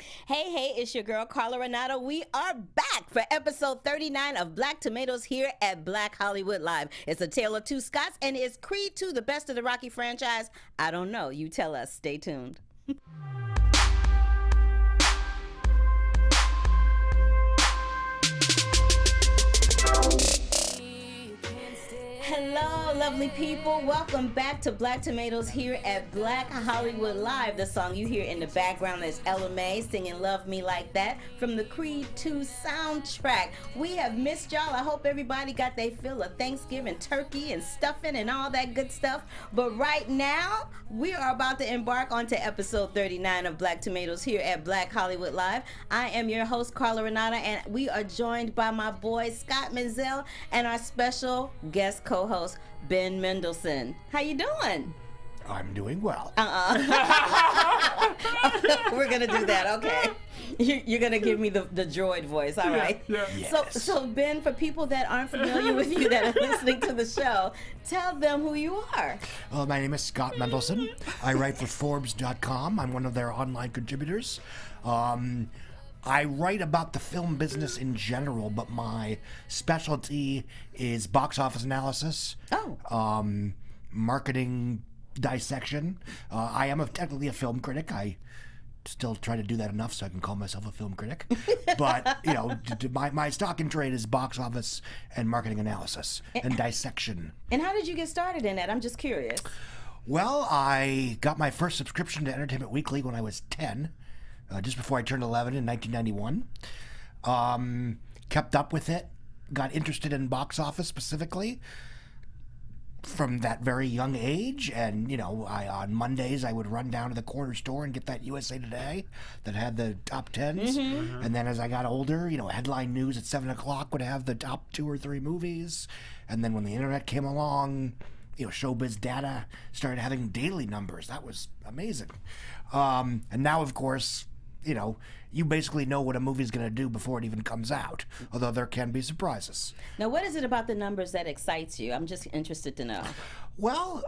Hey, it's your girl Carla Renata. We are back for episode 39 of Black Tomatoes here at Black Hollywood Live. It's a tale of two Scots, and it's Creed 2, the best of the Rocky franchise. I don't know. You tell us. Stay tuned. Hello, lovely people. Welcome back to Black Tomatoes here at Black Hollywood Live. The song you hear in the background is Ella Mai singing Love Me Like That from the Creed 2 soundtrack. We have missed y'all. I hope everybody got their fill of Thanksgiving turkey and stuffing and all that good stuff. But right now, we are about to embark onto episode 39 of Black Tomatoes here at Black Hollywood Live. I am your host, Carla Renata, and we are joined by my boy, Scott Menzel, and our special guest co-host, Ben Mendelsohn. How you doing? I'm doing well. We're gonna do that, okay. You're gonna give me the droid voice, all right? Yeah. Yes. So Ben, for people that aren't familiar with you that are listening to the show, tell them who you are. My name is Scott Mendelson. I write for Forbes.com. I'm one of their online contributors. I write about the film business in general, but my specialty is box office analysis, marketing dissection. I am technically a film critic. I still try to do that enough so I can call myself a film critic. But, my stock in trade is box office and marketing analysis and dissection. And how did you get started in that? I'm just curious. Well, I got my first subscription to Entertainment Weekly when I was 10. Just before I turned 11 in 1991. Kept up with it, got interested in box office specifically from that very young age. And, on Mondays I would run down to the corner store and get that USA Today that had the top 10s. Mm-hmm. And then as I got older, headline news at 7 o'clock would have the top 2 or 3 movies. And then when the internet came along, Showbiz Data started having daily numbers. That was amazing. And now, of course, you basically know what a movie's going to do before it even comes out, although there can be surprises. Now, what is it about the numbers that excites you? I'm just interested to know. Well,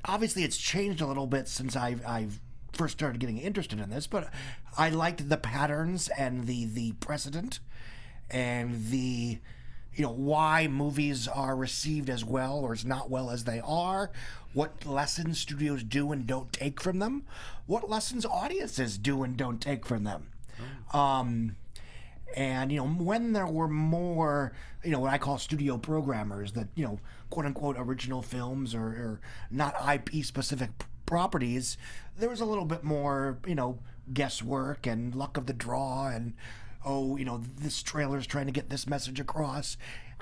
obviously it's changed a little bit since I've first started getting interested in this, but I liked the patterns and the precedent and the why movies are received as well or as not well as they are, what lessons studios do and don't take from them, what lessons audiences do and don't take from them. And when there were more, what I call studio programmers that, quote unquote original films or not IP specific properties, there was a little bit more, guesswork and luck of the draw and this trailer's trying to get this message across.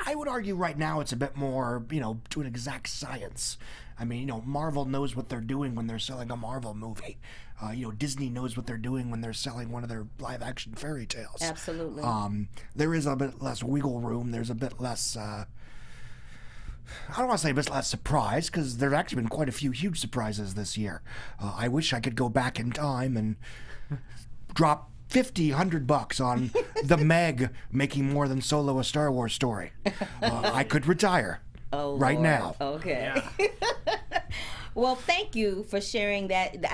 I would argue right now it's a bit more, to an exact science. I mean, Marvel knows what they're doing when they're selling a Marvel movie. Disney knows what they're doing when they're selling one of their live-action fairy tales. Absolutely. There is a bit less wiggle room. There's a bit less... I don't want to say a bit less surprise, because there have actually been quite a few huge surprises this year. I wish I could go back in time and drop $100 on the Meg making more than Solo a Star Wars story. I could retire right Lord. now. Okay. Yeah. Well, thank you for sharing that.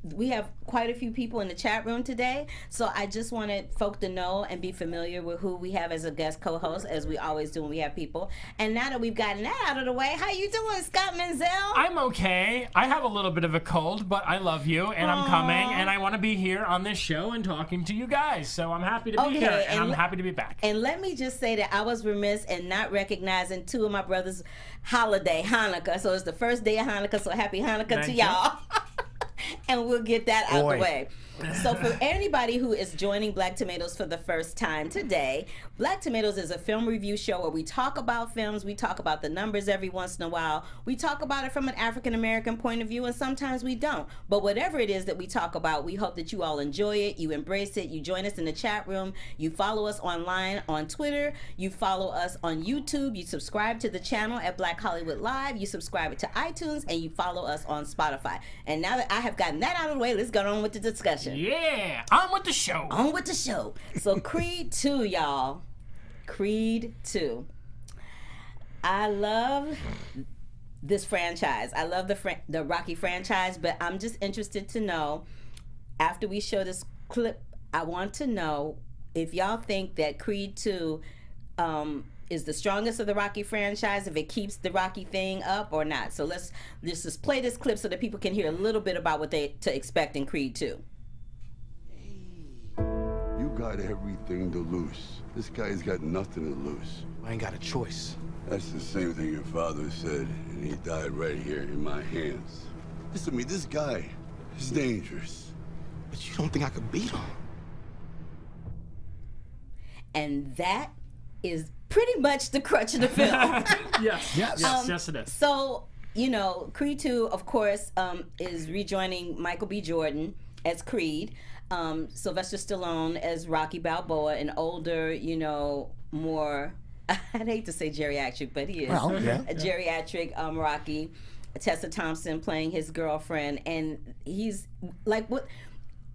We have quite a few people in the chat room today, so I just wanted folk to know and be familiar with who we have as a guest co-host, as we always do when we have people. And now that we've gotten that out of the way, how you doing, Scott Menzel? I'm okay. I have a little bit of a cold, but I love you, and I'm coming, and I want to be here on this show and talking to you guys. So I'm happy to be here, and I'm happy to be back. And let me just say that I was remiss in not recognizing two of my brothers' holiday, Hanukkah. So it's the first day of Hanukkah, so happy Hanukkah Thank to you. y'all. And we'll get that out Boy. the way. So for anybody who is joining Black Tomatoes for the first time today, Black Tomatoes is a film review show where we talk about films, we talk about the numbers every once in a while, we talk about it from an African American point of view, and sometimes we don't. But whatever it is that we talk about, we hope that you all enjoy it, you embrace it, you join us in the chat room, you follow us online on Twitter, you follow us on YouTube, you subscribe to the channel at Black Hollywood Live, you subscribe to iTunes, and you follow us on Spotify. And now that I have gotten that out of the way, let's get on with the discussion. Yeah, on with the show. On with the show. So Creed 2, y'all. Creed 2. I love this franchise. I love the Rocky franchise, but I'm just interested to know, after we show this clip, I want to know if y'all think that Creed 2 is the strongest of the Rocky franchise, if it keeps the Rocky thing up or not. So let's just play this clip so that people can hear a little bit about what they to expect in Creed 2. You got everything to lose. This guy's got nothing to lose. I ain't got a choice. That's the same thing your father said, and he died right here in my hands. Listen to me, this guy is dangerous. But you don't think I could beat him? And that is pretty much the crutch of the film. Yes, it is. So, you know, Creed 2, of course, is rejoining Michael B. Jordan as Creed, Sylvester Stallone as Rocky Balboa, an older, you know, more, I'd hate to say geriatric, but he is. Well, yeah. A geriatric Rocky. Tessa Thompson playing his girlfriend, and he's like, what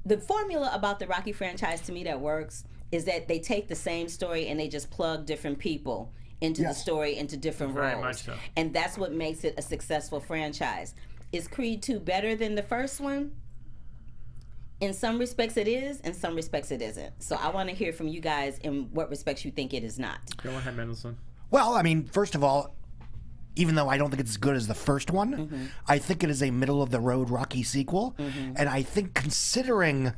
the formula about the Rocky franchise to me that works is that they take the same story and they just plug different people into the story, into different roles. Very much so. And that's what makes it a successful franchise. Is Creed 2 better than the first one? In some respects it is, in some respects it isn't. So I want to hear from you guys in what respects you think it is not. Go ahead, Mendelsohn. Well, I mean, first of all, even though I don't think it's as good as the first one, I think it is a middle-of-the-road Rocky sequel. And I think considering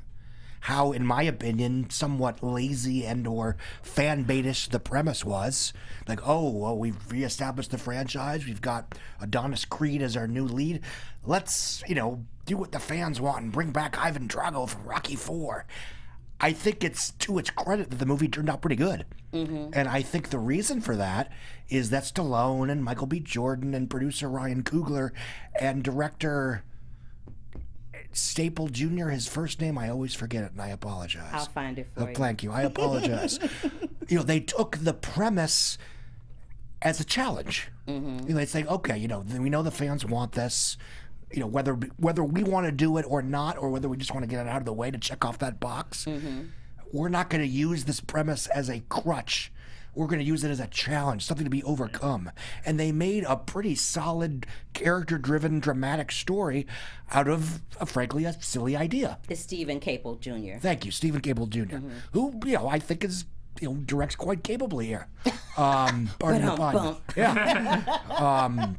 how, in my opinion, somewhat lazy and or fan-baitish the premise was, like, oh, well, we've reestablished the franchise, we've got Adonis Creed as our new lead, let's, you know, do what the fans want and bring back Ivan Drago from Rocky IV. I think it's to its credit that the movie turned out pretty good. And I think the reason for that is that Stallone and Michael B. Jordan and producer Ryan Coogler and director Staple Jr., his first name, I always forget it and I apologize. I'll find it for you. Thank you. I apologize. You know, they took the premise as a challenge. You know, they say, okay, you know, we know the fans want this. You know, whether we want to do it or not, or whether we just want to get it out of the way to check off that box, we're not going to use this premise as a crutch. We're going to use it as a challenge, something to be overcome. And they made a pretty solid, character-driven, dramatic story out of, frankly, a silly idea. It's Stephen Cable Jr. Thank you, Stephen Cable Jr., who, you know, I think is, you know, directs quite capably here. Pardon the pun. Yeah.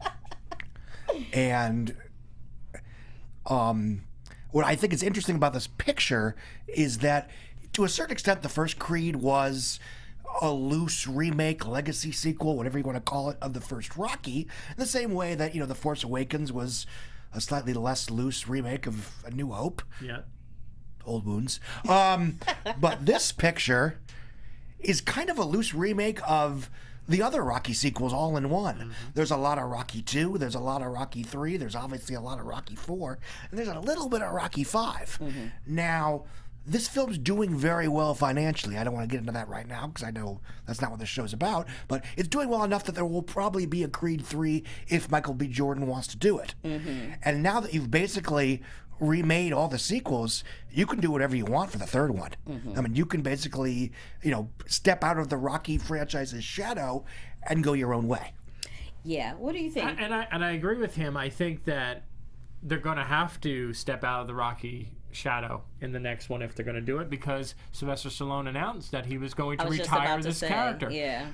And what I think is interesting about this picture is that, to a certain extent, the first Creed was a loose remake, legacy sequel, whatever you want to call it, of the first Rocky, in the same way that, you know, The Force Awakens was a slightly less loose remake of A New Hope. Yeah. Old wounds. But this picture is kind of a loose remake of the other Rocky sequels all in one. There's a lot of Rocky 2, there's a lot of Rocky 3, there's obviously a lot of Rocky 4, and there's a little bit of Rocky 5. Now, this film's doing very well financially. I don't want to get into that right now because I know that's not what this show's about, but it's doing well enough that there will probably be a Creed 3 if Michael B. Jordan wants to do it. And now that you've basically remade all the sequels, you can do whatever you want for the third one. I mean, you can basically, you know, step out of the Rocky franchise's shadow and go your own way. Yeah, what do you think? And I agree with him. I think that they're going to have to step out of the Rocky shadow in the next one if they're going to do it, because Sylvester Stallone announced that he was going to retire this character. Yeah.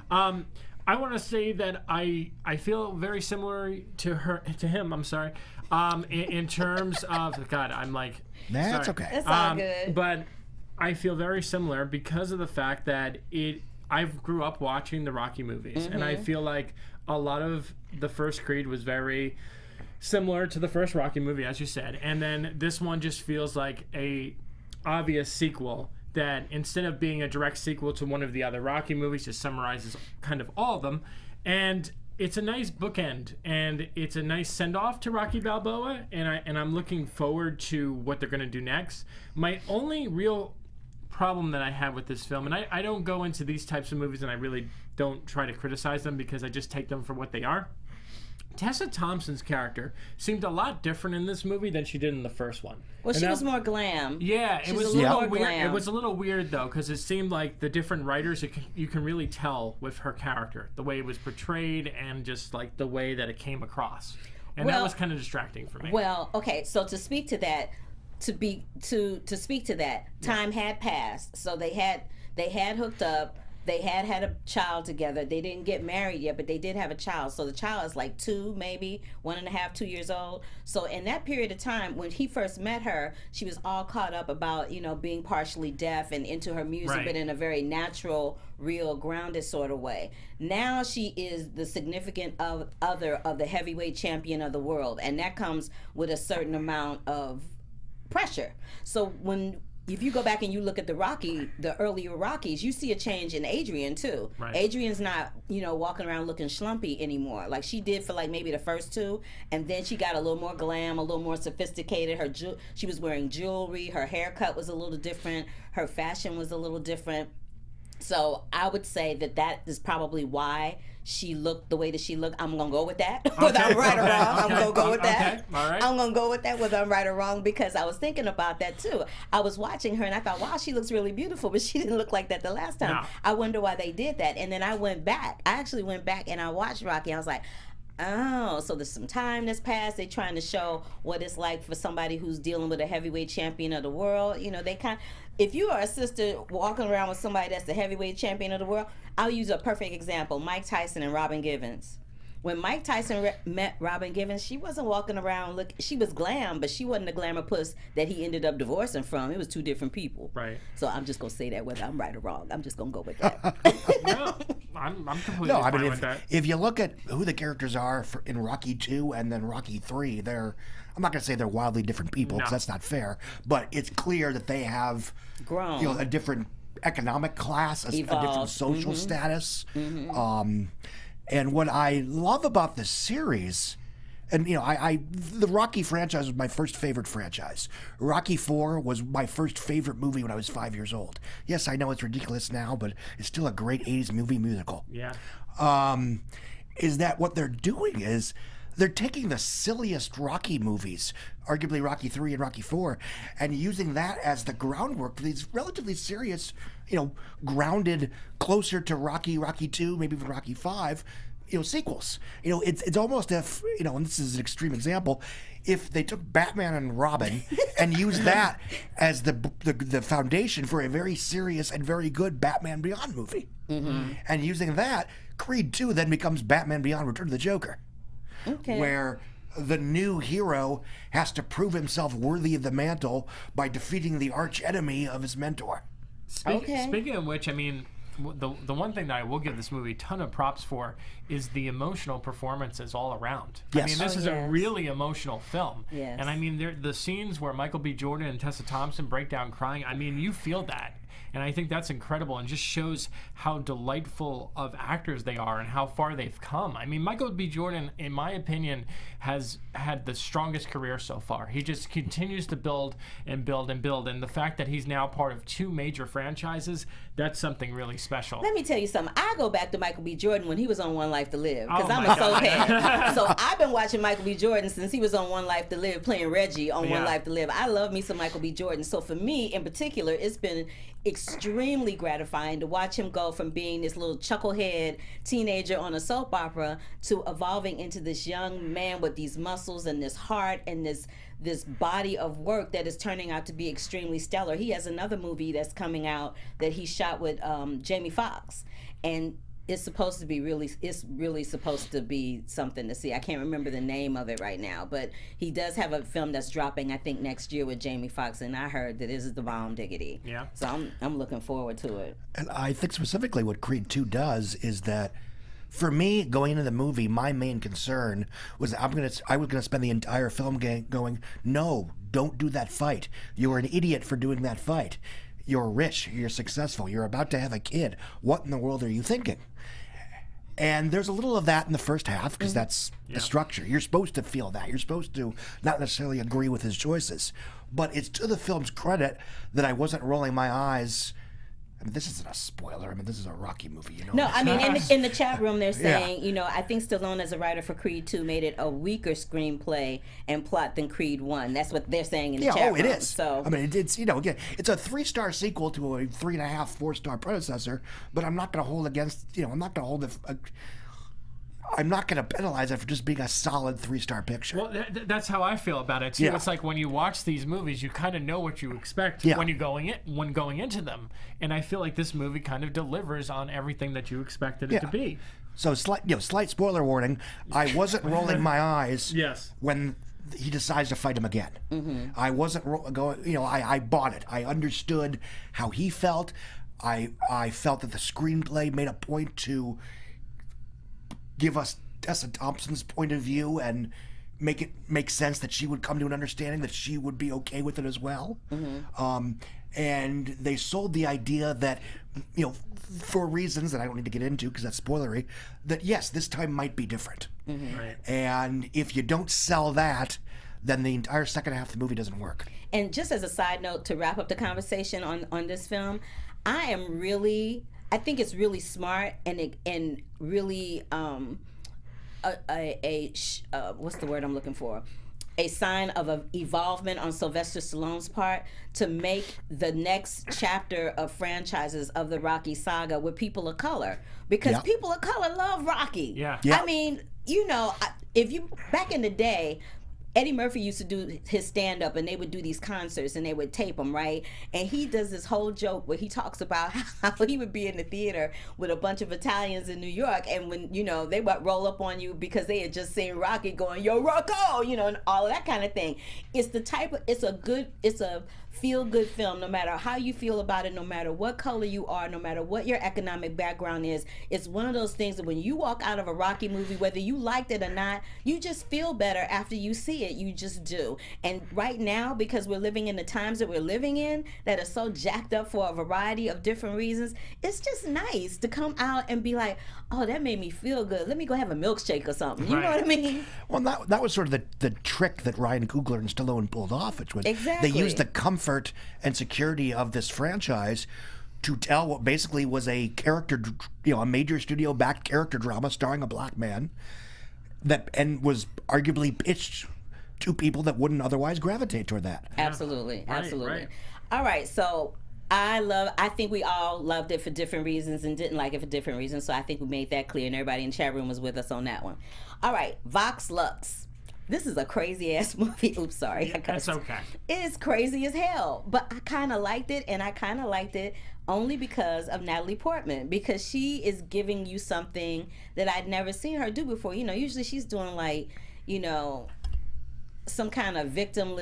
I want to say that I feel very similar to him. I'm sorry. In terms of God, I'm like, That's okay. It's all good. But I feel very similar because of the fact that I grew up watching the Rocky movies, and I feel like a lot of the first Creed was very similar to the first Rocky movie, as you said, and then this one just feels like a obvious sequel that, instead of being a direct sequel to one of the other Rocky movies, just summarizes kind of all of them. And it's a nice bookend, and it's a nice send-off to Rocky Balboa, and I'm looking forward to what they're going to do next. My only real problem that I have with this film, and I don't go into these types of movies and I really don't try to criticize them because I just take them for what they are. Tessa Thompson's character seemed a lot different in this movie than she did in the first one. Well, she was more glam. Yeah, it was a little weird. glam. It was a little weird though, because it seemed like the different writers, you can really tell with her character, the way it was portrayed and just like the way that it came across, and that was kind of distracting for me. Well, okay, so to speak to that, to speak to that. Time had passed, so they had hooked up. They had a child together. They didn't get married yet, but they did have a child. So the child is like 2, maybe 1.5, 2 years old. So in that period of time, when he first met her, she was all caught up about, being partially deaf and into her music, Right. but in a very natural, real, grounded sort of way. Now she is the significant other of the heavyweight champion of the world, and that comes with a certain amount of pressure. So if you go back and you look at the earlier Rockies, you see a change in Adrian too. Right. Adrian's not, walking around looking schlumpy anymore, like she did for like maybe the first 2, and then she got a little more glam, a little more sophisticated. She was wearing jewelry, her haircut was a little different, her fashion was a little different. So I would say that is probably why she looked the way that she looked. I'm gonna go with that, whether I'm right or wrong. I'm gonna go with that. Okay. All right. I'm gonna go with that, whether I'm right or wrong, because I was thinking about that too. I was watching her and I thought, wow, she looks really beautiful, but she didn't look like that the last time. No. I wonder why they did that. And then I went back. I actually went back and I watched Rocky. I was like, oh, so there's some time that's passed. They're trying to show what it's like for somebody who's dealing with a heavyweight champion of the world. If you are a sister walking around with somebody that's the heavyweight champion of the world, I'll use a perfect example: Mike Tyson and Robin Givens. When Mike Tyson met Robin Givens, she wasn't walking around she was glam, but she wasn't the glamour puss that he ended up divorcing from. It was 2 different people. Right. So I'm just gonna say that whether I'm right or wrong. I'm just gonna go with that. No, I'm completely No, I fine mean, with that. if you look at who the characters are in Rocky 2 and then Rocky 3, I'm not going to say they're wildly different people, because No. that's not fair, but it's clear that they have Grown. a different economic class, a different Evolved. social status. And what I love about this series, and the Rocky franchise was my first favorite franchise. Rocky 4 was my first favorite movie when I was 5 years old. Yes, I know it's ridiculous now, but it's still a great 80s movie musical. Yeah. Is that what they're doing is they're taking the silliest Rocky movies, arguably Rocky 3 and Rocky 4, and using that as the groundwork for these relatively serious, grounded, closer to Rocky 2, maybe even Rocky 5, sequels. It's almost if, and this is an extreme example, if they took Batman and Robin and used that as the foundation for a very serious and very good Batman Beyond movie. Mm-hmm. And using that, Creed 2 then becomes Batman Beyond Return of the Joker. Okay. Where the new hero has to prove himself worthy of the mantle by defeating the arch enemy of his mentor. Speaking of which, I mean, the one thing that I will give this movie a ton of props for is the emotional performances all around. Yes. I mean, this is a really emotional film. Yes. And I mean, the scenes where Michael B. Jordan and Tessa Thompson break down crying, I mean, you feel that. And I think that's incredible and just shows how delightful of actors they are and how far they've come. I mean, Michael B. Jordan, in my opinion, has had the strongest career so far. He just continues to build and build and build. And the fact that he's now part of 2 major franchises, that's something really special. Let me tell you something. I go back to Michael B. Jordan when he was on One Life to Live, because Oh I'm my a soul God. head. So I've been watching Michael B. Jordan since he was on One Life to Live, playing Reggie on One Yeah. Life to Live. I love me some Michael B. Jordan. So for me, in particular, it's been extremely gratifying to watch him go from being this little chucklehead teenager on a soap opera to evolving into this young man with these muscles and this heart and this body of work that is turning out to be extremely stellar. He has another movie that's coming out that he shot with Jamie Foxx, and it's really supposed to be something to see. I can't remember the name of it right now, but he does have a film that's dropping, I think, next year with Jamie Foxx, and I heard that this is the bomb diggity. Yeah. So I'm looking forward to it. And I think specifically what Creed 2 does is that, for me, going into the movie, my main concern was I was gonna spend the entire film going, no, don't do that fight. You were an idiot for doing that fight. You're rich, you're successful, you're about to have a kid. What in the world are you thinking? And there's a little of that in the first half, because that's the structure. You're supposed to feel that. You're supposed to not necessarily agree with his choices. But it's to the film's credit that I wasn't rolling my eyes. I mean, this isn't a spoiler. I mean, this is a Rocky movie, you know. No, I mean, in the chat room, they're Yeah. saying, I think Stallone, as a writer for Creed 2, made it a weaker screenplay and plot than Creed 1. That's what they're saying in the chat room. It is. So, I mean, it's again, it's a 3-star sequel to a 3.5, 4-star predecessor. But I'm not going to hold against, I'm not going to hold I'm not going to penalize it for just being a solid 3-star picture. Well, that's how I feel about it too. Yeah. It's like when you watch these movies, you kind of know what you expect Yeah. when going into them, and I feel like this movie kind of delivers on everything that you expected it to be. So slight spoiler warning. I wasn't rolling my eyes Yes. when he decides to fight him again. Mm-hmm. I wasn't going. I bought it. I understood how he felt. I felt that the screenplay made a point to give us Tessa Thompson's point of view and make it make sense that she would come to an understanding that she would be okay with it as well. And they sold the idea that, for reasons that I don't need to get into because that's spoilery, that yes, this time might be different. Right. And if you don't sell that, then the entire second half of the movie doesn't work. And just as a side note to wrap up the conversation on this film, I think it's really smart and really what's the word I'm looking for? A sign of an evolvement on Sylvester Stallone's part to make the next chapter of franchises of the Rocky saga with people of color, because people of color love Rocky. Yeah. Yeah. I mean, if you back in the day, Eddie Murphy used to do his stand-up, and they would do these concerts, and they would tape them, right? And he does this whole joke where he talks about how he would be in the theater with a bunch of Italians in New York, and when, they would roll up on you because they had just seen Rocky going, yo, Rocco, and all of that kind of thing. It's a feel-good film, no matter how you feel about it, no matter what color you are, no matter what your economic background is. It's one of those things that when you walk out of a Rocky movie, whether you liked it or not, you just feel better after you see it. You just do. And right now, because we're living in the times that we're living in that are so jacked up for a variety of different reasons, it's just nice to come out and be like, oh, that made me feel good. Let me go have a milkshake or something. You know what I mean? Well, that was sort of the trick that Ryan Coogler and Stallone pulled off, which was Exactly. they used the comfort and security of this franchise to tell what basically was a character, a major studio-backed character drama starring a black man and was arguably pitched to people that wouldn't otherwise gravitate toward that. Absolutely. Right, Absolutely. right. All right. So I think we all loved it for different reasons and didn't like it for different reasons. So I think we made that clear, and everybody in the chat room was with us on that one. All right. Vox Lux. This is a crazy ass movie. Oops, sorry. That's okay. It's crazy as hell, but I kind of liked it, and I kind of liked it only because of Natalie Portman, because she is giving you something that I'd never seen her do before. Usually she's doing some kind of victim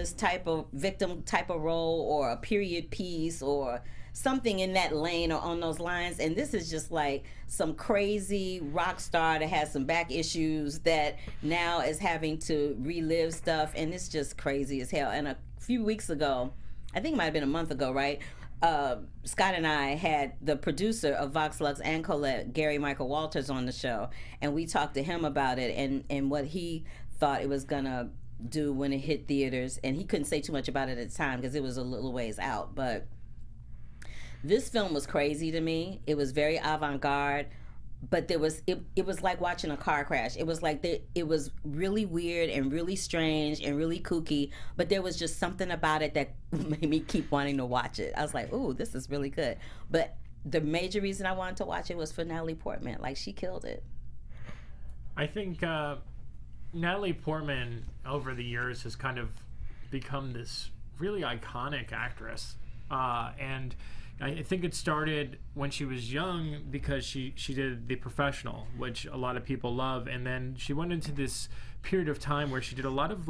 type of role, or a period piece, or something in that lane or on those lines. And this is just like some crazy rock star that has some back issues that now is having to relive stuff, and it's just crazy as hell. And a few weeks ago, I think it might have been a month ago, right? Scott and I had the producer of Vox Lux and Colette, Gary Michael Walters, on the show, and we talked to him about it and what he thought it was gonna do when it hit theaters. And he couldn't say too much about it at the time because it was a little ways out, but this film was crazy to me. It was very avant-garde, but it was like watching a car crash. It was like it was really weird and really strange and really kooky, but there was just something about it that made me keep wanting to watch it. I was like, ooh, this is really good. But the major reason I wanted to watch it was for Natalie Portman. Like, she killed it. I think Natalie Portman over the years has kind of become this really iconic actress, and I think it started when she was young because she did The Professional, which a lot of people love, and then she went into this period of time where she did a lot of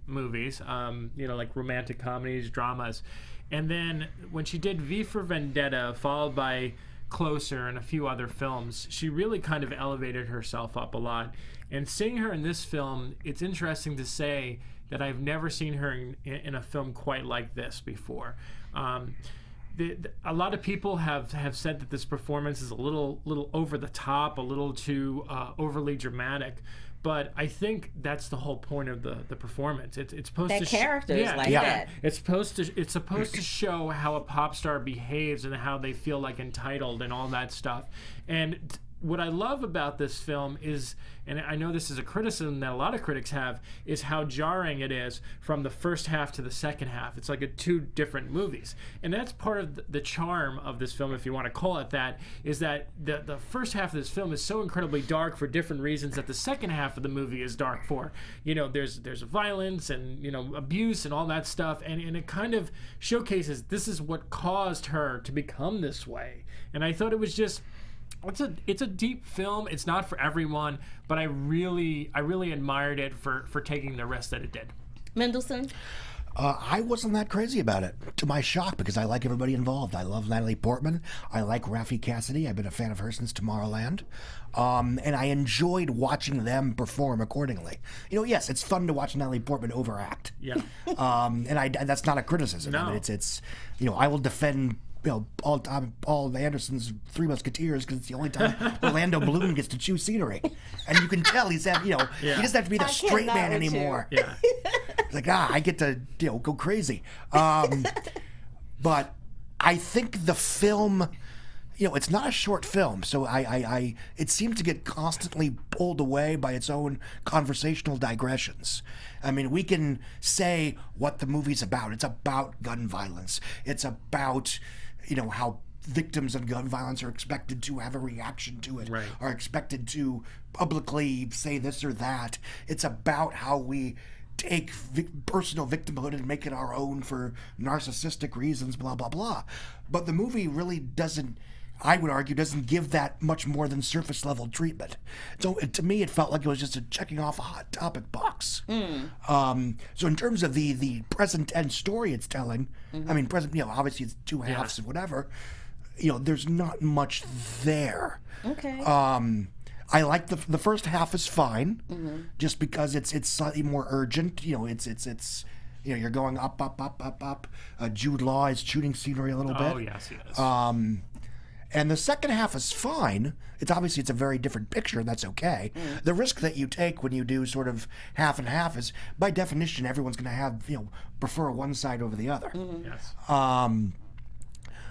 movies, like romantic comedies, dramas, and then when she did V for Vendetta, followed by Closer and a few other films, she really kind of elevated herself up a lot. And seeing her in this film, it's interesting to say that I've never seen her in a film quite like this before. A lot of people have said that this performance is a little over the top, a little too overly dramatic. But I think that's the whole point of the performance. It's supposed that to character is like that. It's supposed to show how a pop star behaves and how they feel like entitled and all that stuff. And what I love about this film is, and I know this is a criticism that a lot of critics have, is how jarring it is from the first half to the second half. It's like two different movies. And that's part of the charm of this film, if you want to call it that, is that the first half of this film is so incredibly dark for different reasons that the second half of the movie is dark for. You know, there's violence and, you know, abuse and all that stuff. And it kind of showcases this is what caused her to become this way. And I thought it was just... It's a deep film. It's not for everyone, but I really admired it for taking the risk that it did. Mendelsohn? I wasn't that crazy about it, to my shock, because I like everybody involved. I love Natalie Portman. I like Raffi Cassidy. I've been a fan of her since Tomorrowland. And I enjoyed watching them perform accordingly. You know, yes, it's fun to watch Natalie Portman overact. Yeah. And that's not a criticism. No. I mean, it's you know, I will defend, you know, Paul Anderson's Three Musketeers because it's the only time Orlando Bloom gets to choose scenery, and you can tell he's he doesn't have to be the straight man anymore. Yeah. It's like, I get to, you know, go crazy. But I think the film, you know, it's not a short film, so it seems to get constantly pulled away by its own conversational digressions. I mean, we can say what the movie's about. It's about gun violence. It's about, you know, how victims of gun violence are expected to have a reaction to it, right, are expected to publicly say this or that. It's about how we take personal victimhood and make it our own for narcissistic reasons, blah, blah, blah. But the movie really doesn't, I would argue, doesn't give that much more than surface level treatment. So to me, it felt like it was just a checking off a hot topic box. So in terms of the present tense story it's telling, I mean, present, you know, obviously it's two halves and whatever, you know, there's not much there. Okay. I like the first half is fine, just because it's slightly more urgent. You know, it's you know, you're going up. Jude Law is shooting scenery a little bit. Oh yes, yes. And the second half is fine. It's obviously it's a very different picture, and that's okay. The risk that you take when you do sort of half and half is, by definition, everyone's going to have, you know, prefer one side over the other. Yes.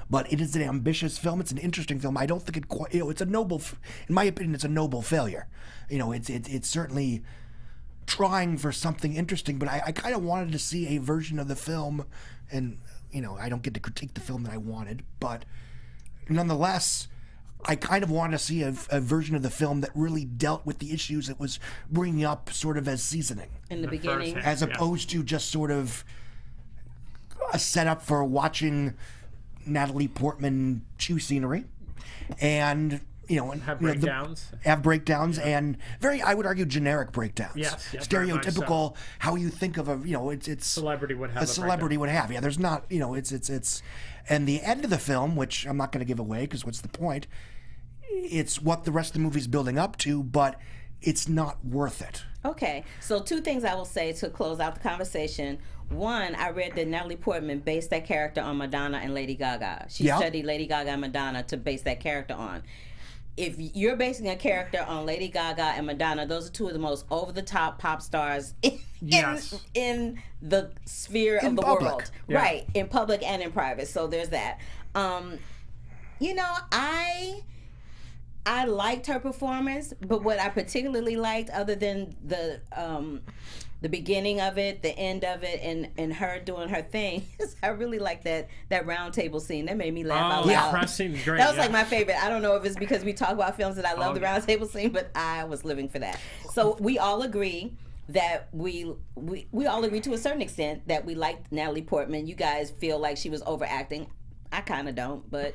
But it is an ambitious film. It's an interesting film. I don't think it quite, you know, it's a noble, in my opinion, it's a noble failure. You know, it's certainly trying for something interesting, but I kind of wanted to see a version of the film, and, you know, I don't get to critique the film that I wanted, but nonetheless, I kind of wanted to see a version of the film that really dealt with the issues it was bringing up sort of as seasoning. In the beginning. As opposed to just sort of a setup for watching Natalie Portman chew scenery, and, you know, and have breakdowns. And very, I would argue, generic breakdowns. Yes, stereotypical, so. How you think of a, you know, it's celebrity would have a celebrity would have. Yeah, there's not, you know, it's, and the end of the film, which I'm not going to give away because what's the point? It's what the rest of the movie's building up to, but it's not worth it. Okay, so two things I will say to close out the conversation. One, I read that Natalie Portman based that character on Madonna and Lady Gaga. She studied Lady Gaga and Madonna to base that character on. If you're basing a character on Lady Gaga and Madonna, those are two of the most over-the-top pop stars in the sphere of the world. Yeah. Right, in public and in private. So there's that. You know, I liked her performance, but what I particularly liked, other than the beginning of it, the end of it, and her doing her thing, is I really liked that round table scene. That made me laugh out loud. Press scene, great. That was like my favorite. I don't know if it's because we talk about films that I love the round table scene, but I was living for that. So we all agree that we all agree to a certain extent that we liked Natalie Portman. You guys feel like she was overacting. I kind of don't, but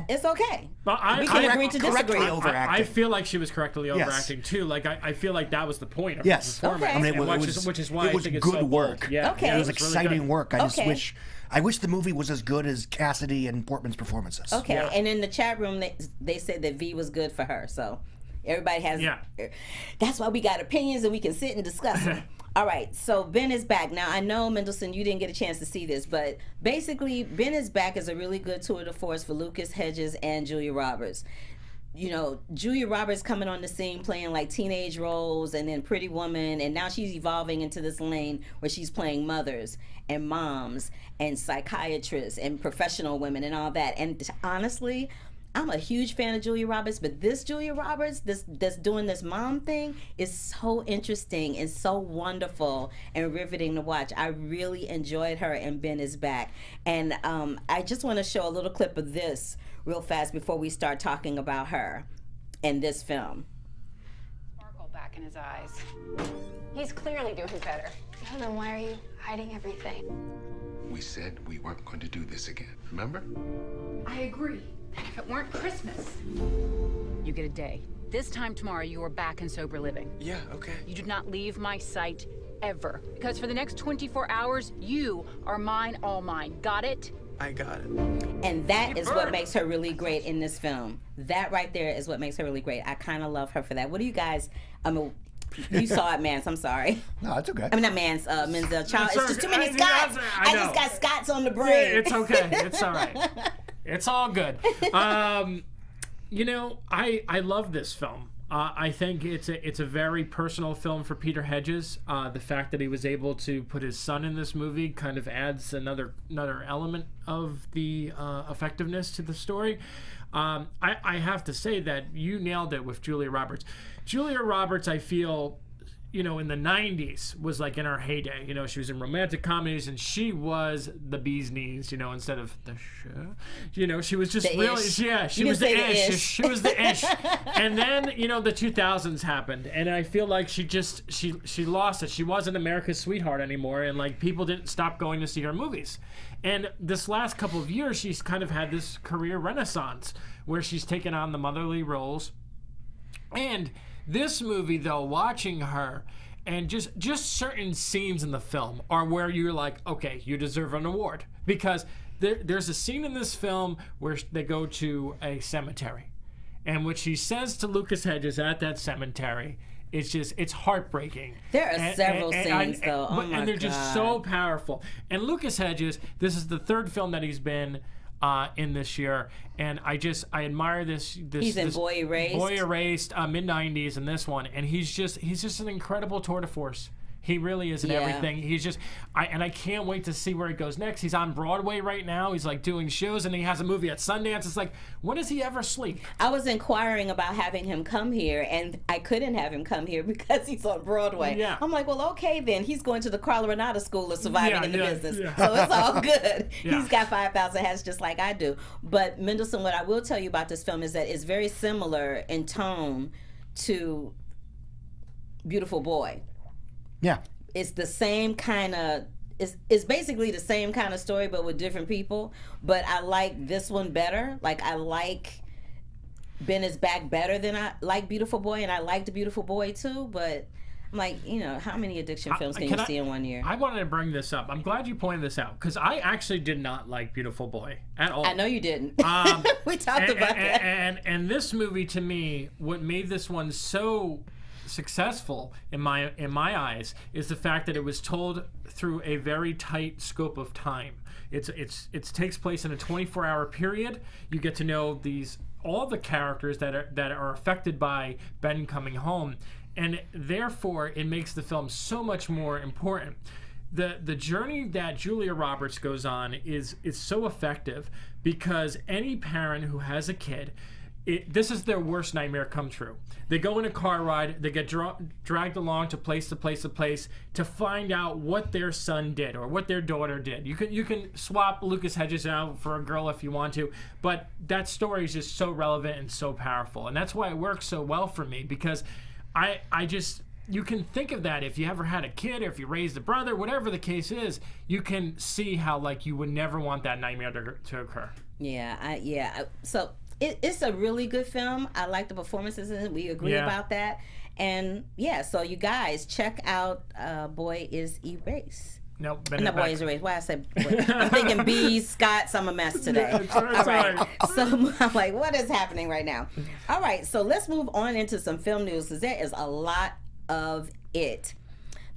it's okay. We can agree to disagree. I feel like she was correctly overacting too. Like I feel like that was the point of her performance. Okay. I mean, which is why it was I think good it's so work. Bold. Yeah, okay. It was exciting really work. I wish the movie was as good as Cassidy and Portman's performances. Okay, and in the chat room, they said that V was good for her. So everybody has. Yeah. That's why we got opinions and we can sit and discuss them. All right, so Ben is back. Now, I know, Mendelsohn, you didn't get a chance to see this, but basically, Ben is back as a really good tour de force for Lucas Hedges and Julia Roberts. You know, Julia Roberts coming on the scene playing like teenage roles and then Pretty Woman, and now she's evolving into this lane where she's playing mothers and moms and psychiatrists and professional women and all that. And honestly, I'm a huge fan of Julia Roberts, but this Julia Roberts, that's doing this mom thing, is so interesting and so wonderful and riveting to watch. I really enjoyed her in Ben is Back. And I just want to show a little clip of this real fast before we start talking about her in this film. Sparkle back in his eyes. He's clearly doing better. Well, then why are you hiding everything? We said we weren't going to do this again, remember? I agree. And if it weren't Christmas, you get a day. This time tomorrow, you are back in sober living. Yeah, okay. You do not leave my sight ever. Because for the next 24 hours, you are mine, all mine. Got it? I got it. And that is what makes her really great in this film. That right there is what makes her really great. I kind of love her for that. What do you guys, you saw it, Mance. I'm sorry. No, it's okay. I mean, not Mance, Menzel. Child, it's just too many I Scots. know. I just got Scots on the brain. Yeah, it's okay. It's all right. It's all good. You know, I love this film. I think it's a very personal film for Peter Hedges. The fact that he was able to put his son in this movie kind of adds another element of the effectiveness to the story. I have to say that you nailed it with Julia Roberts. Julia Roberts, I feel, you know, in the 90s was like in her heyday. You know, she was in romantic comedies and she was the bee's knees, you know, instead of the you know, she was just the really, ish. yeah, she You was can the say the ish. ish. She was the ish. And then, you know, the 2000s happened and I feel like she lost it. She wasn't America's sweetheart anymore and like people didn't stop going to see her movies. And this last couple of years, she's kind of had this career renaissance where she's taken on the motherly roles. And this movie, though, watching her and just certain scenes in the film are where you're like, okay, you deserve an award. Because there's a scene in this film where they go to a cemetery. And what she says to Lucas Hedges at that cemetery, it's heartbreaking. There are several scenes, though. Oh, my and they're God. just so powerful. And Lucas Hedges, this is the third film that he's been in this year, and I admire this. He's in Boy Erased. Boy Erased, mid-90s, and this one, and he's just an incredible tour de force. He really is in everything. He's just, I can't wait to see where it goes next. He's on Broadway right now. He's like doing shows, and he has a movie at Sundance. It's like, when does he ever sleep? I was inquiring about having him come here, and I couldn't have him come here because he's on Broadway. Yeah. I'm like, well, okay, then. He's going to the Carla Renata School of Surviving in the Business. Yeah. So it's all good. Yeah. He's got 5,000 hats just like I do. But Mendelsohn, what I will tell you about this film is that it's very similar in tone to Beautiful Boy. Yeah. It's the same kind of, it's basically the same kind of story but with different people. But I like this one better. Like, I like Ben is Back better than I like Beautiful Boy, and I liked Beautiful Boy too. But I'm like, you know, how many addiction films can you see in 1 year? I wanted to bring this up. I'm glad you pointed this out because I actually did not like Beautiful Boy at all. I know you didn't. We talked about that. And this movie, to me, what made this one so successful in my eyes is the fact that it was told through a very tight scope of time. It takes place in a 24-hour period. You get to know all the characters that are affected by Ben coming home, and therefore it makes the film so much more important. The journey that Julia Roberts goes on is so effective because any parent who has a kid, this is their worst nightmare come true. They go in a car ride, they get dragged along to place to find out what their son did or what their daughter did. You can swap Lucas Hedges out for a girl if you want to, but that story is just so relevant and so powerful. And that's why it works so well for me because you can think of that if you ever had a kid or if you raised a brother, whatever the case is, you can see how like you would never want that nightmare to occur. So it's a really good film. I like the performances in it. We agree about that. And so you guys check out Boy is Erased. Nope. No, Boy is Erased. Why I said boy? I'm thinking B, Scots. I'm a mess today. All right. So I'm like, what is happening right now? All right. So let's move on into some film news because there is a lot of it.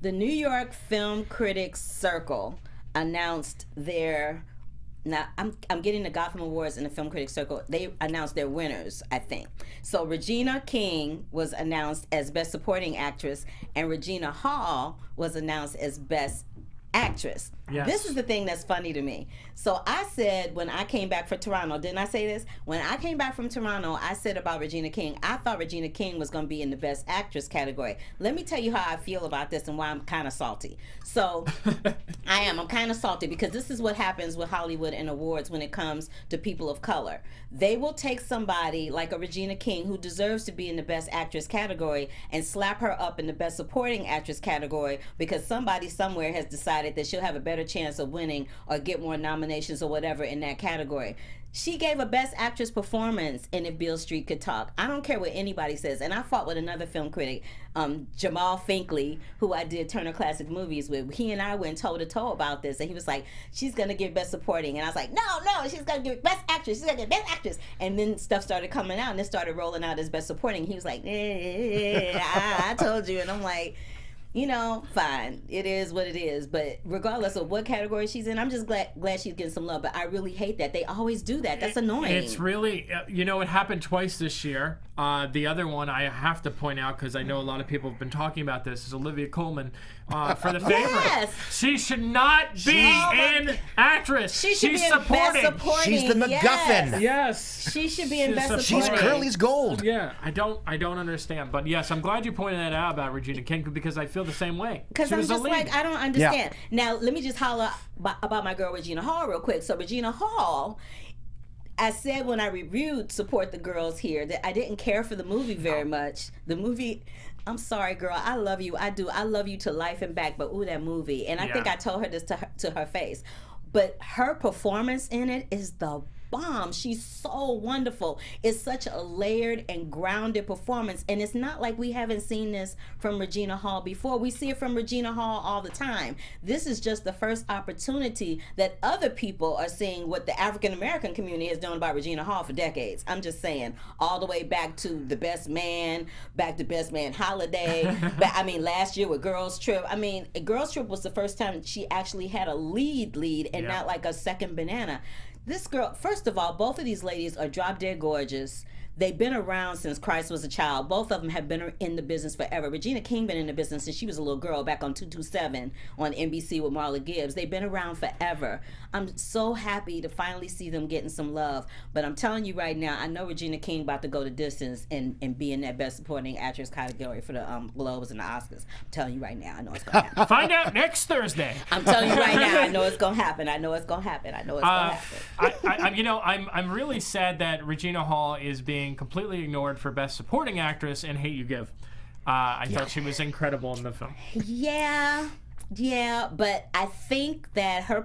The New York Film Critics Circle announced their. Now, I'm getting the Gotham Awards in the Film Critics Circle. They announced their winners, I think. So Regina King was announced as Best Supporting Actress, and Regina Hall was announced as Best actress. Yes. This is the thing that's funny to me. So I said when I came back from Toronto, didn't I say this? When I came back from Toronto, I said about Regina King, I thought Regina King was going to be in the Best Actress category. Let me tell you how I feel about this and why I'm kind of salty. So I'm kind of salty because this is what happens with Hollywood and awards when it comes to people of color. They will take somebody like a Regina King who deserves to be in the Best Actress category and slap her up in the Best Supporting Actress category because somebody somewhere has decided that she'll have a better chance of winning or get more nominations or whatever in that category. She gave a Best Actress performance in If Beale Street Could Talk. I don't care what anybody says. And I fought with another film critic, Jamal Finkley, who I did Turner Classic Movies with. He and I went toe-to-toe about this. And he was like, she's going to give Best Supporting. And I was like, no, she's going to give Best Actress. She's going to get Best Actress. And then stuff started coming out, and it started rolling out as Best Supporting. He was like, I told you. And I'm like, you know, fine. It is what it is. But regardless of what category she's in, I'm just glad she's getting some love. But I really hate that. They always do that. That's annoying. It's really, it happened twice this year. The other one I have to point out, because I know a lot of people have been talking about this, is Olivia Colman for The Favorite. Yes. She should not be in actress. She should She's be in Best Supporting. She's the MacGuffin. Yes. She should be in Best Supporting. She's Curly's gold. Yeah, I don't understand. But yes, I'm glad you pointed that out about Regina King because I feel the same way. Because I'm just like, I don't understand. Yeah. Now, let me just holler about my girl Regina Hall real quick. So Regina Hall, I said when I reviewed Support the Girls here that I didn't care for the movie very much. The movie, I'm sorry, girl. I love you. I do. I love you to life and back. But ooh, that movie. And I think I told her this to her face. But her performance in it is the bomb. She's so wonderful. It's such a layered and grounded performance. And it's not like we haven't seen this from Regina Hall before. We see it from Regina Hall all the time. This is just the first opportunity that other people are seeing what the African American community has known about Regina Hall for decades. I'm just saying, all the way back to The Best Man, back to Best Man Holiday. Last year with Girls Trip. Girls Trip was the first time she actually had a lead and not like a second banana. This girl, first of all, both of these ladies are drop dead gorgeous. They've been around since Christ was a child. Both of them have been in the business forever. Regina King been in the business since she was a little girl back on 227 on NBC with Marla Gibbs. They've been around forever. I'm so happy to finally see them getting some love. But I'm telling you right now, I know Regina King about to go the distance and be in that Best Supporting Actress category for the Globes and the Oscars. I'm telling you right now, I know it's going to happen. Find out next Thursday. I'm telling you right now, I know it's going to happen. I know it's going to happen. I'm really sad that Regina Hall is being completely ignored for Best Supporting Actress in Hate You Give. I thought she was incredible in the film. Yeah, but I think that her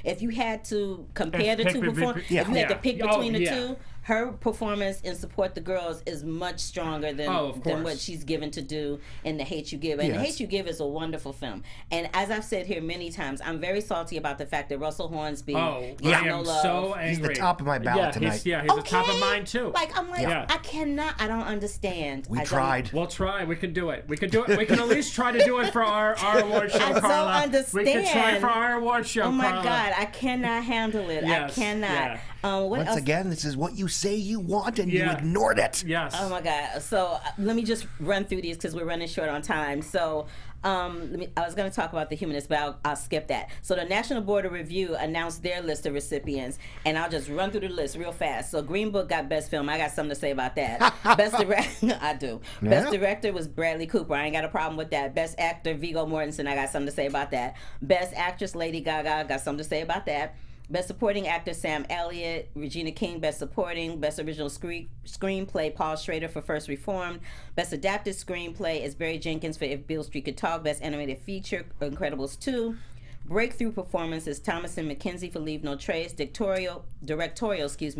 if you had to compare the two performances, if you had to pick between the two, her performance in Support the Girls is much stronger than what she's given to do in The Hate You Give. And The Hate You Give is a wonderful film. And as I've said here many times, I'm very salty about the fact that Russell Hornsby gets no love. So angry. He's the top of my ballot tonight. He's the top of mine too. I cannot. I don't understand. We tried. We'll try. We can do it. We can at least try to do it for our award show, Carla. I don't understand. We can try for our award show, Oh my Carla. God, I cannot handle it. Yes, I cannot. yeah. Once again, this is what you say you want, and you ignored it. Yes. Oh my God. So let me just run through these because we're running short on time. So I was going to talk about the humanists, but I'll skip that. So the National Board of Review announced their list of recipients, and I'll just run through the list real fast. So Green Book got Best Film. I got something to say about that. Best Director, I do. Yeah. Best Director was Bradley Cooper. I ain't got a problem with that. Best Actor, Viggo Mortensen. I got something to say about that. Best Actress, Lady Gaga. Got something to say about that. Best Supporting Actor, Sam Elliott. Regina King, Best Supporting. Best Original Screenplay, Paul Schrader for First Reformed. Best Adapted Screenplay is Barry Jenkins for If Beale Street Could Talk. Best Animated Feature, Incredibles 2. Breakthrough Performance is Thomasin McKenzie for Leave No Trace. Directorial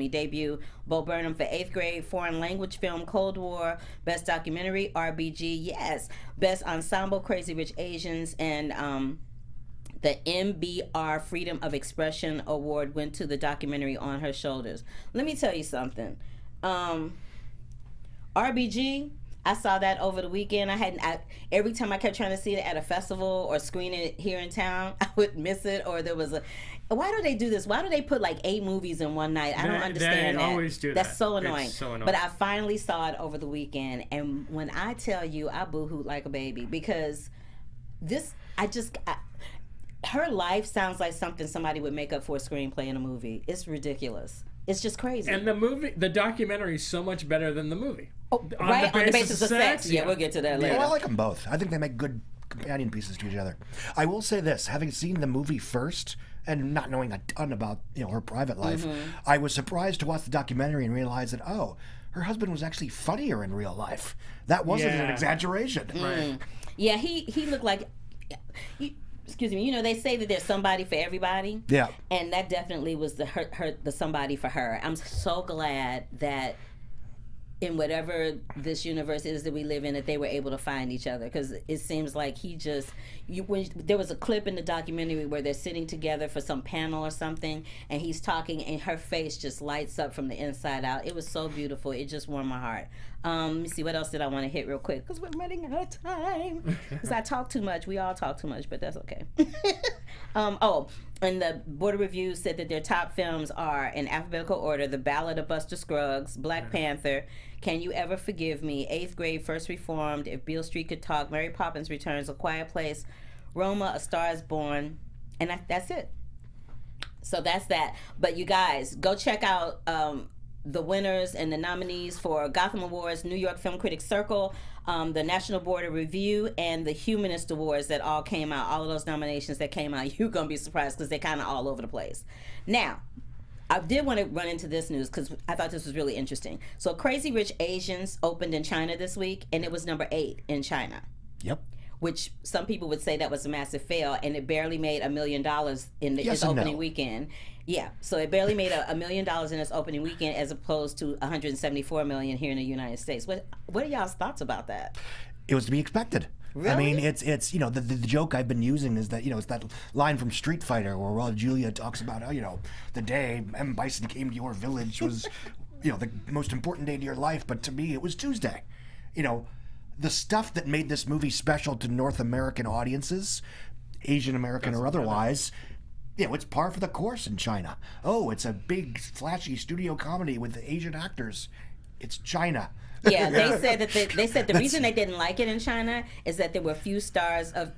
debut, Bo Burnham for 8th Grade. Foreign Language Film, Cold War. Best Documentary, RBG, yes. Best Ensemble, Crazy Rich Asians. And the MBR Freedom of Expression Award went to the documentary On Her Shoulders. Let me tell you something. RBG, I saw that over the weekend. Every time I kept trying to see it at a festival or screen it here in town, I would miss it. Or there was why do they do this? Why do they put like 8 movies in one night? I don't understand that. They that. always do That's that. so annoying. It's so annoying. But I finally saw it over the weekend, and when I tell you, I boo-hooed like a baby because her life sounds like something somebody would make up for a screenplay in a movie. It's ridiculous. It's just crazy. And the documentary is so much better than the movie. Oh, on the basis of sex. Yeah, we'll get to that later. Well, I like them both. I think they make good companion pieces to each other. I will say this, having seen the movie first and not knowing a ton about her private life, I was surprised to watch the documentary and realize that, her husband was actually funnier in real life. That wasn't an exaggeration. Right. Yeah, he looked like... Excuse me. They say that there's somebody for everybody. Yeah. And that definitely was the somebody for her. I'm so glad that in whatever this universe is that we live in, that they were able to find each other, because it seems like there was a clip in the documentary where they're sitting together for some panel or something, and he's talking, and her face just lights up from the inside out. It was so beautiful. It just warmed my heart. Let me see, what else did I want to hit real quick? Because we're running out of time. Because I talk too much. We all talk too much, but that's okay. And the Board of Review said that their top films are, in alphabetical order, The Ballad of Buster Scruggs, Black Panther, Can You Ever Forgive Me, Eighth Grade, First Reformed, If Beale Street Could Talk, Mary Poppins Returns, A Quiet Place, Roma, A Star Is Born, and that's it. So that's that. But you guys, go check out the winners and the nominees for Gotham Awards, New York Film Critics Circle, the National Board of Review, and the Humanist Awards that all came out. All of those nominations that came out, you're going to be surprised because they're kind of all over the place. Now, I did want to run into this news because I thought this was really interesting. So Crazy Rich Asians opened in China this week, and it was number 8 in China. Yep. Which some people would say that was a massive fail, and it barely made $1 million in its opening weekend. Yeah, so it barely made $1 million in its opening weekend, as opposed to $174 million here in the United States. What are y'all's thoughts about that? It was to be expected. Really? I mean, it's the joke I've been using is that it's that line from Street Fighter where Raul Julia talks about the day M. Bison came to your village was the most important day of your life, but to me it was Tuesday. The stuff that made this movie special to North American audiences, Asian American or otherwise, it's par for the course in China. Oh, it's a big, flashy studio comedy with Asian actors. It's China. Yeah, they said the reason they didn't like it in China is that there were few stars of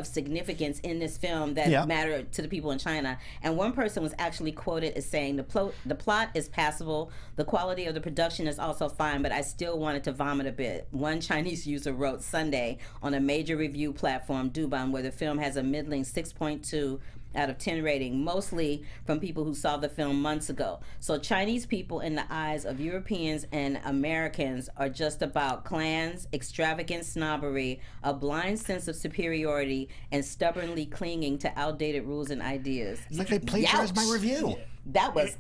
significance in this film that mattered to the people in China. And one person was actually quoted as saying, the plot is passable, the quality of the production is also fine, but I still wanted to vomit a bit. One Chinese user wrote Sunday on a major review platform, Douban, where the film has a middling 6.2 out of 10 rating, mostly from people who saw the film months ago. So Chinese people in the eyes of Europeans and Americans are just about clans, extravagant snobbery, a blind sense of superiority, and stubbornly clinging to outdated rules and ideas. It's like they plagiarized my review. That was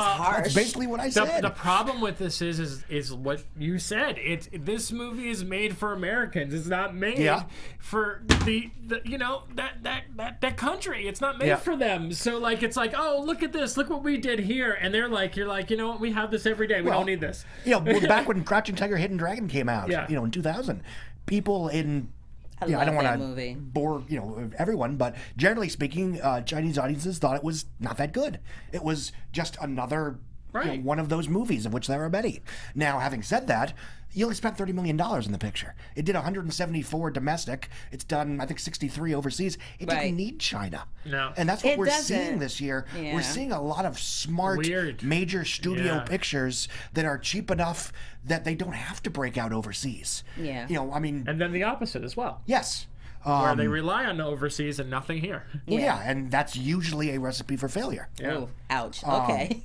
harsh. That's basically what I said. The problem with this is what you said. This movie is made for Americans. It's not made for that country. It's not made for them. So it's like, oh, look at this. Look what we did here. And you're like, you know what? We have this every day. We don't need this. Back when Crouching Tiger, Hidden Dragon came out, in 2000, people in I don't want to bore everyone, but generally speaking, Chinese audiences thought it was not that good. It was just another one of those movies of which there are many. Now, having said that, you only spent $30 million in the picture. It did 174 domestic. It's done, I think, 63 overseas. It didn't need China. No. And that's what we're seeing this year. Yeah. We're seeing a lot of smart, major studio pictures that are cheap enough that they don't have to break out overseas. Yeah. And then the opposite as well. Yes. Where they rely on the overseas and nothing here. Well, and that's usually a recipe for failure. Yeah. Oh, ouch. Okay.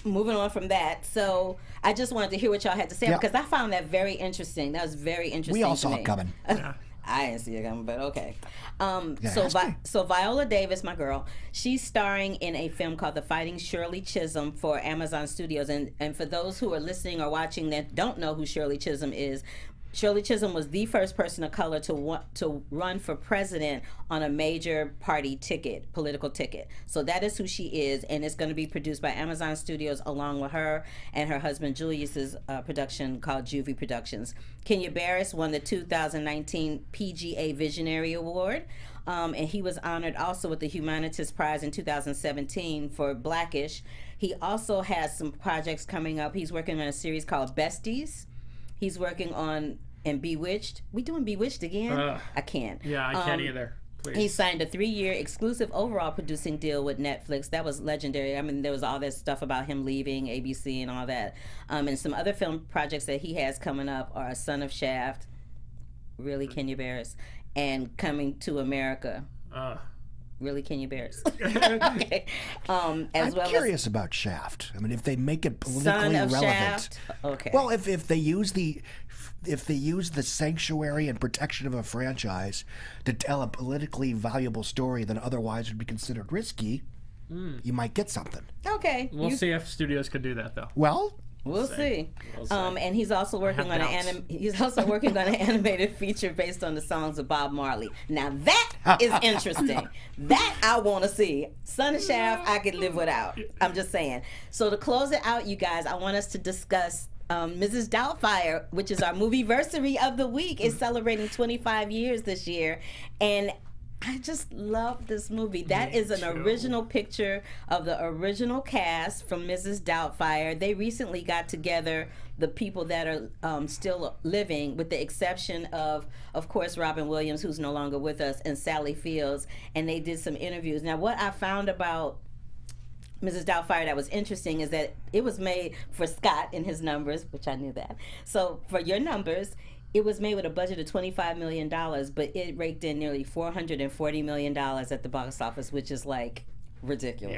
Moving on from that. So I just wanted to hear what y'all had to say because I found that very interesting. That was very interesting. We all saw it coming. I didn't see it coming, but okay. So Viola Davis, my girl, she's starring in a film called The Fighting Shirley Chisholm for Amazon Studios. And for those who are listening or watching that don't know who Shirley Chisholm is, Shirley Chisholm was the first person of color to run for president on a major party ticket, political ticket. So that is who she is, and it's going to be produced by Amazon Studios along with her and her husband Julius's production called Juvie Productions. Kenya Barris won the 2019 PGA Visionary Award, and he was honored also with the Humanitas Prize in 2017 for Blackish. He also has some projects coming up. He's working on a series called Besties. He's working on Bewitched. We doing Bewitched again? I can't. Yeah, I can't either. Please. He signed a 3-year exclusive overall producing deal with Netflix. That was legendary. I mean, there was all that stuff about him leaving ABC and all that. And some other film projects that he has coming up are Son of Shaft, Really Kenya Barris, and Coming to America. Really, can you bear it? Okay. I'm curious about Shaft. I mean, if they make it politically relevant. Shaft? Okay. Well, if they use the sanctuary and protection of a franchise to tell a politically valuable story that otherwise would be considered risky, you might get something. Okay. We'll see if studios could do that, though. Well, We'll see. And he's also working on an animated feature based on the songs of Bob Marley. Now that is interesting. That I want to see. Son of Shaft, I could live without. I'm just saying. So to close it out, you guys, I want us to discuss Mrs. Doubtfire, which is our movie-versary of the week. Is celebrating 25 years this year, and I just love this movie. That is an original picture of the original cast from Mrs. Doubtfire. They recently got together, the people that are still living, with the exception of course, Robin Williams, who's no longer with us, and Sally Fields, and they did some interviews. Now, what I found about Mrs. Doubtfire that was interesting is that it was made for Scott in his numbers, which I knew that. So for your numbers, it was made with a budget of $25 million, but it raked in nearly $440 million at the box office, which is like ridiculous.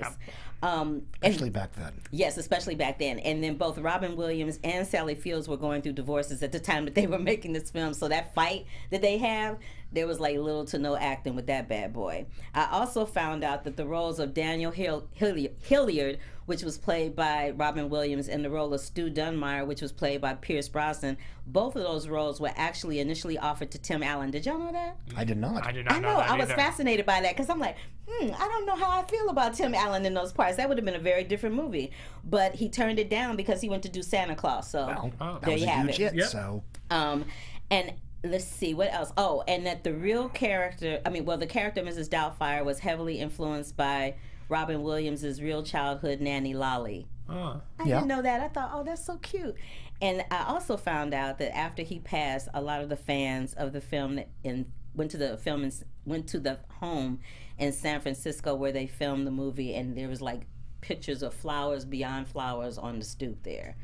Yeah. Especially back then. Yes, especially back then. And then both Robin Williams and Sally Fields were going through divorces at the time that they were making this film. So that fight that they have, there was like little to no acting with that bad boy. I also found out that the roles of Daniel Hilliard, which was played by Robin Williams, and the role of Stu Dunmire, which was played by Pierce Brosnan, both of those roles were actually initially offered to Tim Allen. Did y'all know that? I did not. I did not I know know. that I was either. fascinated by that because I'm like, I don't know how I feel about Tim Allen in those parts. That would have been a very different movie. But he turned it down because he went to do Santa Claus. So that there was you a have huge it. hit. Yep. So, And let's see, what else? Oh, and that the real character, the character Mrs. Doubtfire was heavily influenced by Robin Williams' real childhood nanny, Lolly. Oh. I didn't know that. I thought, oh, that's so cute. And I also found out that after he passed, a lot of the fans of the film went to the home in San Francisco where they filmed the movie, and there was like pictures of flowers beyond flowers on the stoop there,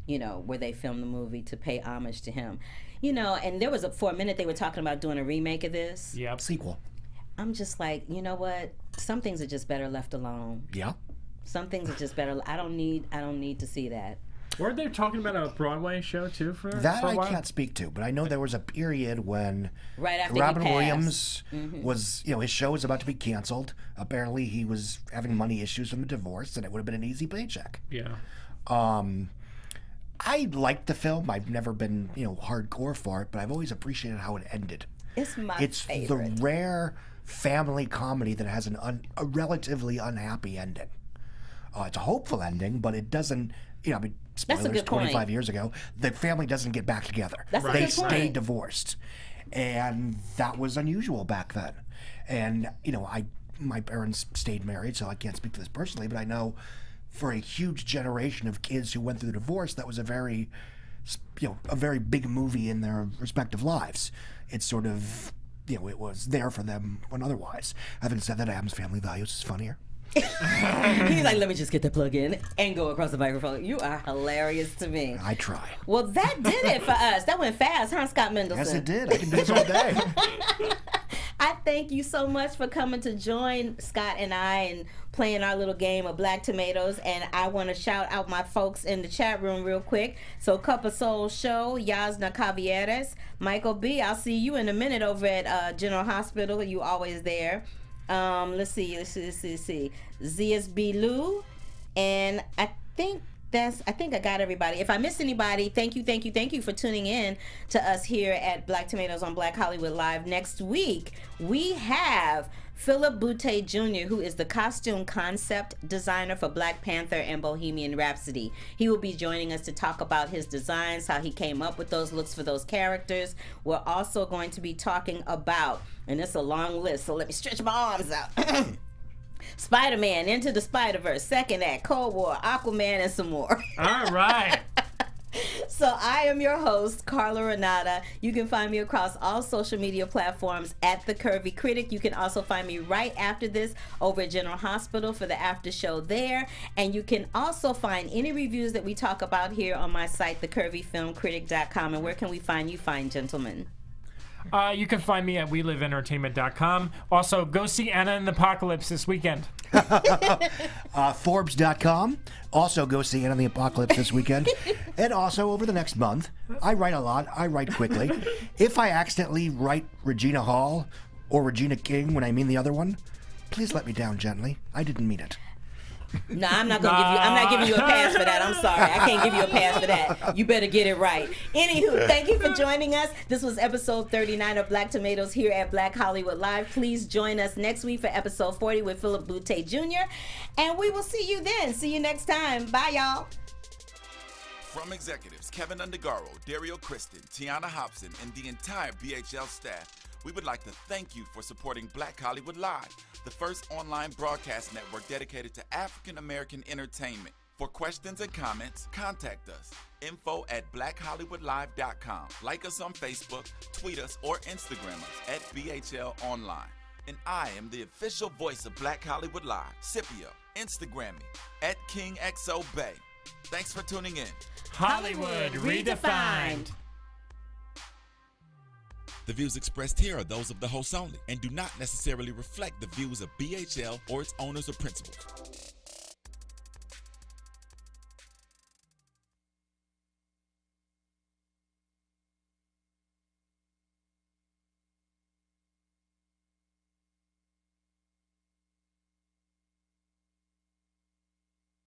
where they filmed the movie to pay homage to him. And there was for a minute they were talking about doing a remake of this. Yep. sequel. I'm just like, you know what? Some things are just better left alone. Yeah. Some things are just better. I don't need to see that. Weren't they talking about a Broadway show too for That a I while? can't speak to, but I know there was a period when Right after Robin he passed. Williams was, his show was about to be canceled. Apparently, he was having money issues from the divorce, and it would have been an easy paycheck. Yeah. I liked the film. I've never been, hardcore for it, but I've always appreciated how it ended. It's my favorite. The rare family comedy that has a relatively unhappy ending. It's a hopeful ending, but it doesn't, spoilers, good 25 point. years ago, the family doesn't get back together. That's a they good stay point. divorced. And that was unusual back then. And, my parents stayed married, so I can't speak to this personally, but I know for a huge generation of kids who went through divorce, that was a very big movie in their respective lives. It's sort of, it was there for them when otherwise. Having said that, Adam's Family Values is funnier. He's like, let me just get the plug in and go across the microphone. You are hilarious to me. I try. Well, that did it for us. That went fast, huh, Scott Mendelson? Yes, it did. I can do this all day. I thank you so much for coming to join Scott and I and playing our little game of Black Tomatoes. And I want to shout out my folks in the chat room real quick. So Cup of Soul Show, Yasna Cavieres, Michael B. I'll see you in a minute over at General Hospital. You always there. Let's see. ZSB Lou, and I think I got everybody. If I missed anybody, thank you for tuning in to us here at Black Tomatoes on Black Hollywood Live. Next week, we have Philip Boutte Jr., who is the costume concept designer for Black Panther and Bohemian Rhapsody. He will be joining us to talk about his designs, how he came up with those looks for those characters. We're also going to be talking about, and it's a long list, so let me stretch my arms out. Spider-Man, Into the Spider-Verse, Second Act, Cold War, Aquaman, and some more. All right. So So I am your host, Carla Renata. You can find me across all social media platforms at The Curvy Critic. You can also find me right after this over at General Hospital for the after show there. And you can also find any reviews that we talk about here on my site, thecurvyfilmcritic.com. And where can we find you, fine gentlemen? You can find me at WeLiveEntertainment.com. Also, go see Anna and the Apocalypse this weekend. Forbes.com. Also, go see Anna and the Apocalypse this weekend. And also, over the next month, I write a lot. I write quickly. If I accidentally write Regina Hall or Regina King when I mean the other one, please let me down gently. I didn't mean it. No, I'm not giving you a pass for that. I'm sorry. I can't give you a pass for that. You better get it right. Anywho, thank you for joining us. This was episode 39 of Black Tomatoes here at Black Hollywood Live. Please join us next week for episode 40 with Philip Boutte Jr. And we will see you then. See you next time. Bye, y'all. From executives Kevin Undergaro, Dario Kristen, Tiana Hobson, and the entire BHL staff, we would like to thank you for supporting Black Hollywood Live, the first online broadcast network dedicated to African American entertainment. For questions and comments, contact us. info@blackhollywoodlive.com. Like us on Facebook, tweet us, or Instagram us at BHL Online. And I am the official voice of Black Hollywood Live, Scipio. Instagram me at KingXOBay. Thanks for tuning in. Hollywood Redefined. The views expressed here are those of the hosts only and do not necessarily reflect the views of BHL or its owners or principals.